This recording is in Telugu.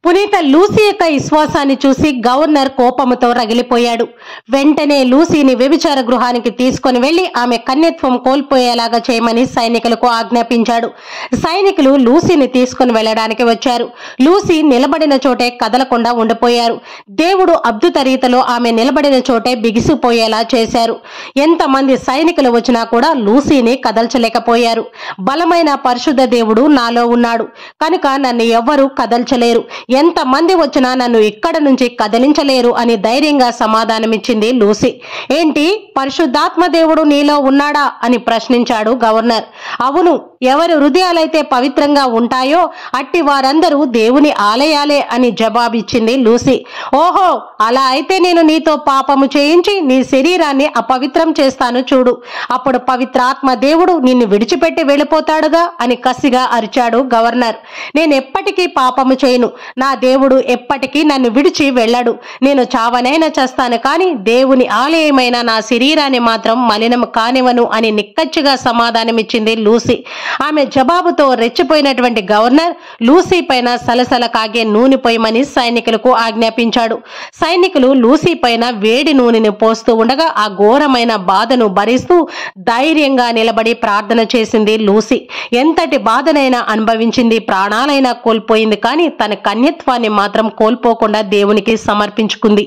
పునీత లూసీ యొక్క విశ్వాసాన్ని చూసి గవర్నర్ కోపంతో రగిలిపోయాడు. వెంటనే లూసీని వ్యభిచార గృహానికి తీసుకుని వెళ్లి ఆమె కన్యత్వం కోల్పోయేలాగా చేయమని సైనికులకు ఆజ్ఞాపించాడు. సైనికులు లూసీని తీసుకుని వెళ్లడానికి వచ్చారు. లూసీ నిలబడిన చోటే కదలకుండా ఉండిపోయారు. దేవుడు అద్భుత రీతిలో ఆమె నిలబడిన చోటే బిగిసిపోయేలా చేశారు. ఎంతమంది సైనికులు వచ్చినా కూడా లూసీని కదల్చలేకపోయారు. బలమైన పరిశుద్ధ దేవుడు నాలో ఉన్నాడు కనుక నన్ను ఎవ్వరూ కదల్చలేరు, ఎంతమంది వచ్చినా నన్ను ఇక్కడ నుంచి కదిలించలేరు అని ధైర్యంగా సమాధానమిచ్చింది లూసీ. ఏంటి, పరిశుద్ధాత్మ దేవుడు నీలో ఉన్నాడా అని ప్రశ్నించాడు గవర్నర్. అవును, ఎవరి హృదయాలైతే పవిత్రంగా ఉంటాయో అట్టి వారందరూ దేవుని ఆలయాలే అని జవాబిచ్చింది లూసీ. ఓహో, అలా అయితే నేను నీతో పాపము చేయించి నీ శరీరాన్ని అపవిత్రం చేస్తాను చూడు, అప్పుడు పవిత్రాత్మ దేవుడు నిన్ను విడిచిపెట్టి వెళ్ళిపోతాడుగా అని కసిగా అరిచాడు గవర్నర్. నేనెప్పటికీ పాపము చేయను, నా దేవుడు ఎప్పటికీ నన్ను విడిచి వెళ్ళడు, నేను చావనైనా చేస్తాను కానీ దేవుని ఆలయమైన నా శరీరాన్ని మాత్రం మలినం కానివను అని నిక్కచ్చిగా సమాధానమిచ్చింది లూసీ. ఆమె జవాబుతో రెచ్చిపోయినటువంటి గవర్నర్ లూసీ పైన సలసల కాగే నూనె పోయమని సైనికులకు ఆజ్ఞాపించాడు. సైనికులు లూసీ పైన వేడి నూనెని పోస్తూ ఉండగా ఆ ఘోరమైన బాధను భరిస్తూ ధైర్యంగా నిలబడి ప్రార్థన చేసింది లూసీ. ఎంతటి బాధనైనా అనుభవించింది, ప్రాణాలైనా కోల్పోయింది కానీ తన కన్యత్వాన్ని మాత్రం కోల్పోకుండా దేవునికి సమర్పించుకుంది.